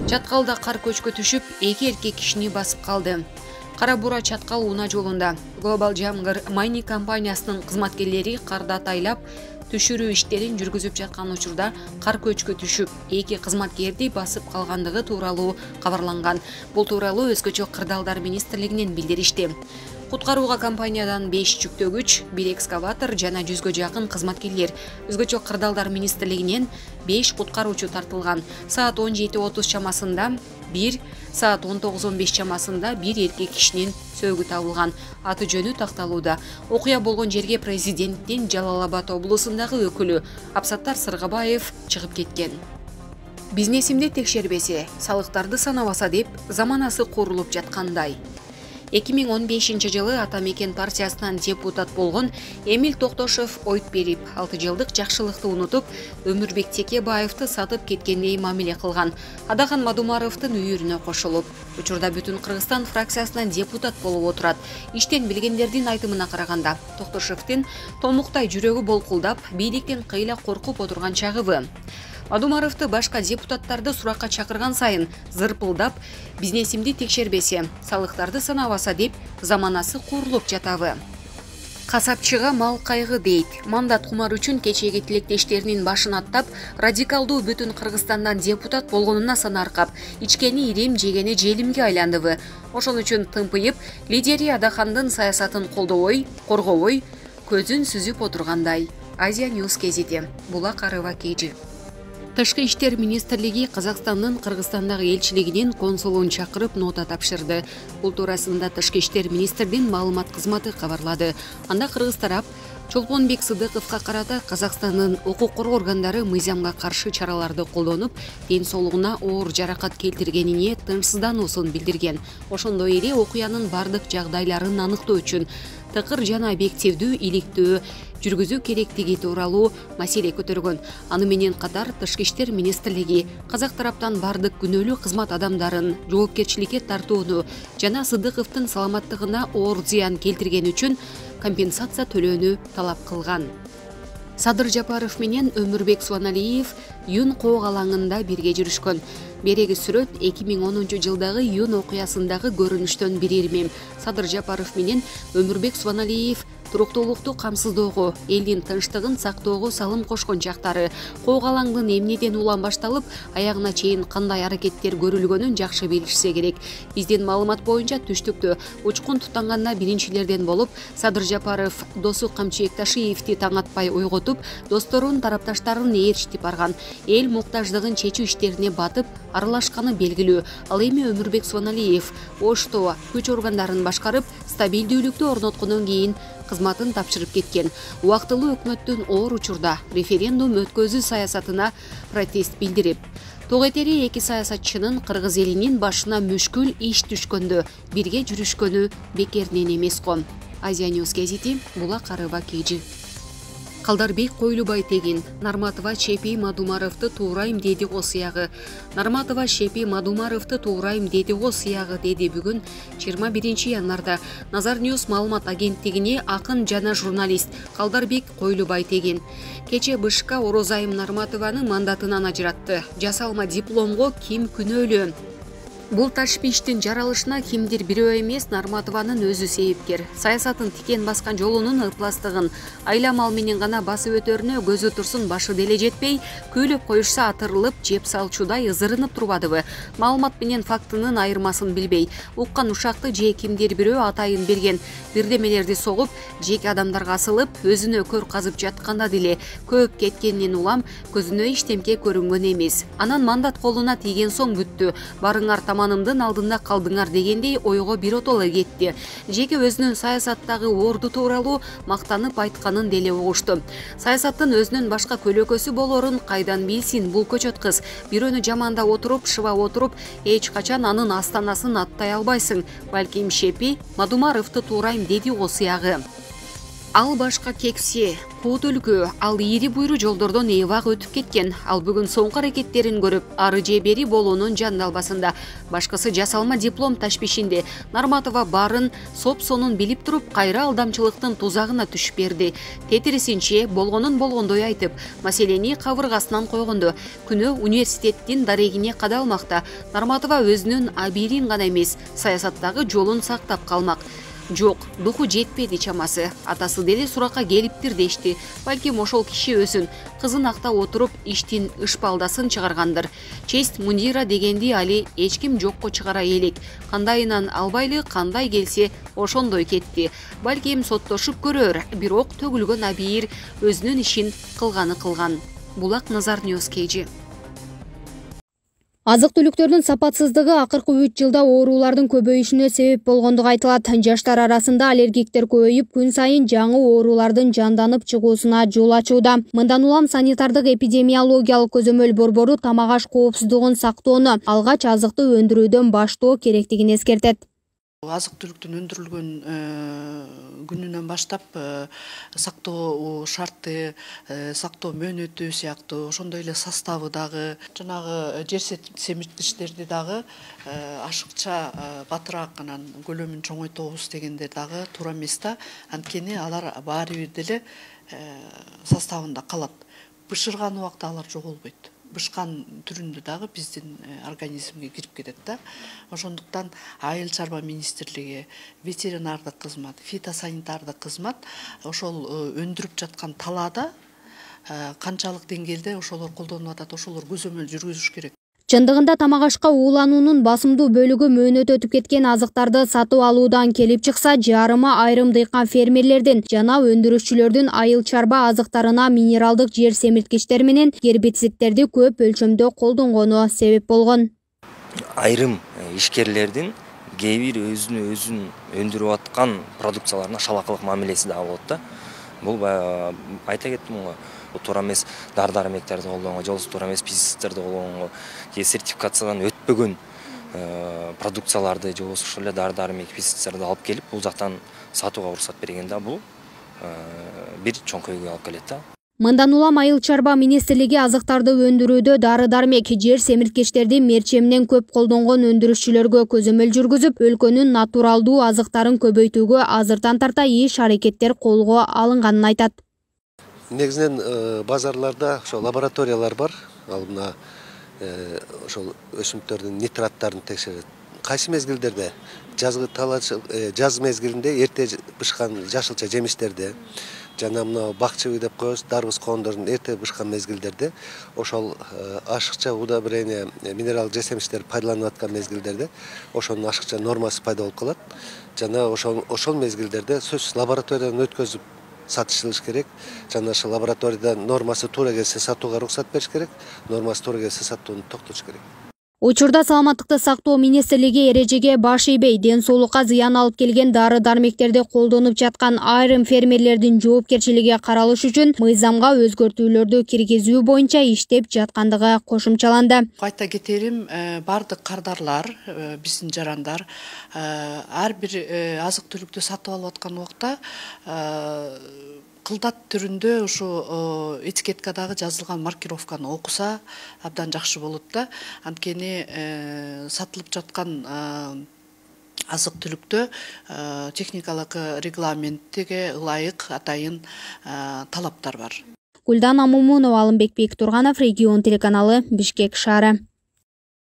Чаткалда кар көчкө түшүп, 2 эркек кишини басып калды. Кара Бура Чаткал унаа жолунда Global Jamgir Mining компаниясынын кызматкерлери карда тайлап түшүрүү иштерин жүргүзүп жаткан учурда кар көчкө түшүп, 2 кызматкерди басып калгандыгы тууралуу кабарланган. Бул тууралуу Өзгөчө кырдаалдар министрлигинен билдиришти. Куткарууга компаниядан 5 жүктөгүч, 1 экскаватор жана 100гө жакын кызматкерлер, Өзгөчө кырдаалдар министрлигинен 5 куткаруучу тартылган. Саат 17:30 чамасында 1, саат 19:15 чамасында 1 эркек кишинин сөөгү табылган. Аты жөнү такталууда. Окуя болгон жерге президенттин Жалал Абад облусундагы өкүлү Абсаттар Сыргабаев чыгып кеткен. Бизнесимди текшербесе, салыктарды санабаса деп заманасы курулуп жаткандай. 2015-жылы Атамекен партиясынан депутат болгон Эмил Токтошов ойт берип, 6 жылдык жакшылыкты унутуп, Өмүрбек Текебаевди сатып кеткендей мамиле кылган. Адахан Мадумаровдун үйүрүнө кошулуп, учурда бүтүн Кыргызстан фракциясынан депутат болуп отурат. Иштен билгендердин айтымына караганда, Токтошовдун томуктай жүрөгү болкулдап, бийликтен кыйла коркуп отурган чагыбы. Мадумаровду башка депутаттарды суракка чакырган сайын зырпылдап, бизнесимди текшербесе, салыктарды санабаса деп заманасы курулуп жатабы. Касапчыга мал кайгы дейт. Мандат кумар үчүн кечеги тилектештеринин башын аттап, радикалдуу бүтүн Кыргызстандан депутат болгонуна санаркап, ичкени ирем, жегени желимге айландыбы. Ошон үчүн тымпыйып, лидери Адахандын саясатын колдобой, коргобой, көзүн сүзүп отургандай. Азия Ньюс гезити. Булак Арыва Кейжи. Тышкы иштер министрлиги Казакстандын Кыргызстандагы элчилигинин консулун чакырып нота тапшырды. Бул туурасында Тышкы иштер министрдин маалымат кызматы кабарлады. Анда кыргыз тарап Чолпонбек Сыдыковго карата Казакстандын укук коргоо органдары мыйзамга каршы чараларды колдонуп, ден соолугуна оор жаракат келтиргенине тынчсыздануусун билдирген. Ошондой эле окуянын бардык жагдайларын аныктоо үчүн тыкыр жана объективдүү иликтөө жүргүзүү керектиги тууралуу маселе көтөргөн. Аны менен катар Тышкы иштер министрлиги казак тараптан бардык күнөөлүү кызмат адамдарын жоопкерчиликке тартууну жана Сыдыковдун саламаттыгына оор зыян келтирген үчүн компенсация төлөөнү талап кылган. Садыр Жапаров менен Өмүрбек Суаналиев Юн коок алаңында бирге жүрүшкөн. Береги сүрөт 2010 жылдагы Юн окуясындагы көрүнүштөн бир ирмем. Садыр Жапаров менен Өмүрбек Суаналиев туруктуулукту камсыздоого, элдин тынчтыгын сактоого салым кошкон чактары, коок алаңдын эмнеден улам башталып, аягына чейин кандай аракеттер көрүлгөнүн жакшы билишсе керек. Биздин маалымат боюнча түштүктө учкун тутанганда биринчилерден болуп, Садыр Жапаров досу Камчы Экташиевди таң атпай ойготуп, досторун, тарапташтарын ээрчитип барган. Эл муктаждыгын чечүү иштерине батып, аралашканы белгилүү. Ал эми Өмүрбек Суаналиев ошто күч органдарын башкарып, стабилдүүлүктү орноткондон кийин кызматын тапшырып кеткен. Убактылуу өкмөттүн оор учурда референдум өткөзүү саясатына протест билдирип, тогетери эки саясатчынын кыргыз элинин башына мүшкүл иш түшкөндө бирге жүрүшкөнү бекеринен эмес го. Азия Ньюс гезити. Булак Арыва Кейжи. Калдарбек Койлубайтегин Нарматова Шепи Мадумаровду туурайм деди го сыягы. Нарматова Шепи Мадумаровду туурайм деди го сыягы деди бүгүн 21 январда Назар Ньюс маалымат агенттигине акын жана журналист Калдарбек Койлубайтегин. Кече БШК Орозайым Нарматованы мандатынан ажыратты. Жасалма дипломго ким күнөөлүү? Бул ташпиштин жаралышына кимдир бирөө эмес, Нарматованын өзү себепкер. Саясатын тикен баскан жолунун ыпластыгын айламал менен гана басып өтөрүнө көзү турсун, башы деле жетпей, күйлөп коюшса атырылып, жеп салчудай ызырынып турбадыбы? Маалымат менен фактынын айырмасын билбей, уккан ушакты же кимдир бирөө атайын берген бирдемелерди согуп, жеке адамдарга асылып, өзүнө көр казып жатканда деле көп кеткенинен улам көзүнө иштемке көрүнгөн эмес. Анан мандат колуна тийген соң бүттү. Барыңар заманымдын алдында калдыңар дегендей ойго биротоло кетти. Жеке өзүнүн саясаттагы орду тууралуу мактанып айтканын деле угушту. Саясаттын өзүнүн башка көлөкөсү болорун кайдан билсин бул көчөт кыз? Бирөөнү жамандап отуруп, шыбап отуруп, эч качан анын астанасын аттай албайсың. Балким Шепи Мадумаровду туурайм деди го сыягы. Ал башка кекси, кут өлкө, ал ири буйру жолдордон эбак өтүп кеткен. Ал бүгүн соңку аракеттерин көрүп, ары же бери болуунун жандалбасында. Башкысы жасалма диплом ташпишинде. Нарматова барын соп-сонун билип туруп, кайра алдамчылыктын тузагына түшүп берди. Тетирисинче болгонун болгондой айтып, маселени кабыргасынан койгондо. Күнөө университеттин дарегине кадалмакта. Нарматова өзүнүн абийирин гана эмес, саясаттагы жолун сактап калмак. Жок, духу жетпеди чамасы. Атасы деле суракка келиптир дешти. Балким ошол киши өзүн кызын актап отуруп иштин ышпалдасын чыгаргандыр. Честь мундира дегенди али эч ким жокко чыгара элек. Кандайынан албайлы, кандай келсе ошондой кетти. Балким соттошуп көрөр, бирок төгүлгөн абийир өзүнүн ишин кылганы кылган. Булак Назар Ньюс KG. Азык-түлүктөрдүн сапатсыздыгы акыркы 3 жылда оорулардын көбөйүшүнө себеп болгондугу айтылат. Жаштар арасында аллергиктер көбөйүп, күн сайын жаңы оорулардын жанданып чыгуусуна жол ачууда. Мындан улам санитардык эпидемиологиялык көзөмөл борбору тамак аш коопсуздугун сактоону алгач азыкты өндүрүүдөн баштоо керектигин эскертет. Азык-түлүктүн өндүрүлгөн күнүнөн баштап сактоо шарты, сактоо мөөнөтү сыяктуу ошондой эле составы дагы, жанагы жер семирткичтерди дагы ашыкча батыраак анан көлөмүн чоңойтобуз дегендер дагы туура эмес да. Анткени алар баары бир деле составында калат. Бышырган убакта алар жоголбойт. Бышкан түрүндө дагы биздин организмге кирип кетет да. Ошондуктан Айыл чарба министрлиги, ветеринардык кызмат, фитосанитардык кызмат ошол өндүрүп жаткан талаада канчалык деңгээлде ошолор колдонуп атат, ошолор көзөмөл жүргүзүш керек. Чындыгында тамак ашка уулануунун басымдуу бөлүгү мөөнөт өтүп кеткен азыктарды сатып алуудан келип чыкса, жарымы айрым дыйкан фермерлердин жана өндүрүүчүлөрдүн айыл чарба азыктарына минералдык жер семирткичтер менен гербицидтерди көп өлчөмдө колдонгону себеп болгон. Айрым ишкерлердин кээ бир өзүн өндүрүп аткан продукцияларына шалакылык мамилеси дагы болот да. Бул айта кеттим го. Туура эмес дары-дармектерди колдонгонго, же болбосо туура эмес пестицидтерди колдонгонго, же сертификациядан өтпөгөн продукцияларды, же болбосо ошол эле дары-дармек, пестицидтерди алып келип, бул жактан сатууга уруксат бергенде бул бир чоң көйгөйгө алып келет да. Мындан улам Айыл чарба министрлиги азыктарды өндүрүүдө дары-дармек, жер семирткичтерди мерчеминен көп колдонгон өндүрүүчүлөргө көзөмөл жүргүзүп, өлкөнүн натуралдуу азыктарын көбөйтүүгө азыртан тарта иш аракеттер колго алынганын айтат. Негизинен базарларда ошо лабораториялар бар. Ал мына ошол өсүмдүктөрдүн нитраттарын текшерет. Кайсы мезгилдерде жаз мезгилинде эрте бышкан жашылча жемиштерди жана мына бакчыбый деп коебуз, дарбыз коондордун эрте бышкан мезгилдерде ошол ашыкча удобрение, минералдык жер семирткичтерди пайдаланып аткан мезгилдерде ошонун ашыкча нормасы пайда болуп калат. Жана ошол мезгилдерде сөзсүз лабораториядан өткөзүп сатышылыш керек. Жана ошол лабораторияда нормасы туура келсе сатууга уруксат бериш керек, нормасы туура келсе сатууну токтотуш керек. Учурда саламаттыкты сактоо министрлиги эрежеге баш ийбей, ден соолукка зыян алып келген дары-дармектерди колдонуп жаткан айрым фермерлердин жоопкерчилиги каралыш үчүн мыйзамга өзгөртүүлөрдү киргизүү боюнча иштеп жаткандыгы кошумчаланды. Айта кетерим, бардык кардарлар, биздин жарандар ар бир азык-түлүктү сатып алып аткан убакта кылдат түрүндө ушу этикеткадагы жазылган маркировканы окуса абдан жакшы болот да. Анткени сатылып жаткан азык-түлүктө техникалык регламентке ылайык атайын талаптар бар. Гүлдан Амумунова, Алымбек Бектурганов, Регион телеканалы, Бишкек шаары.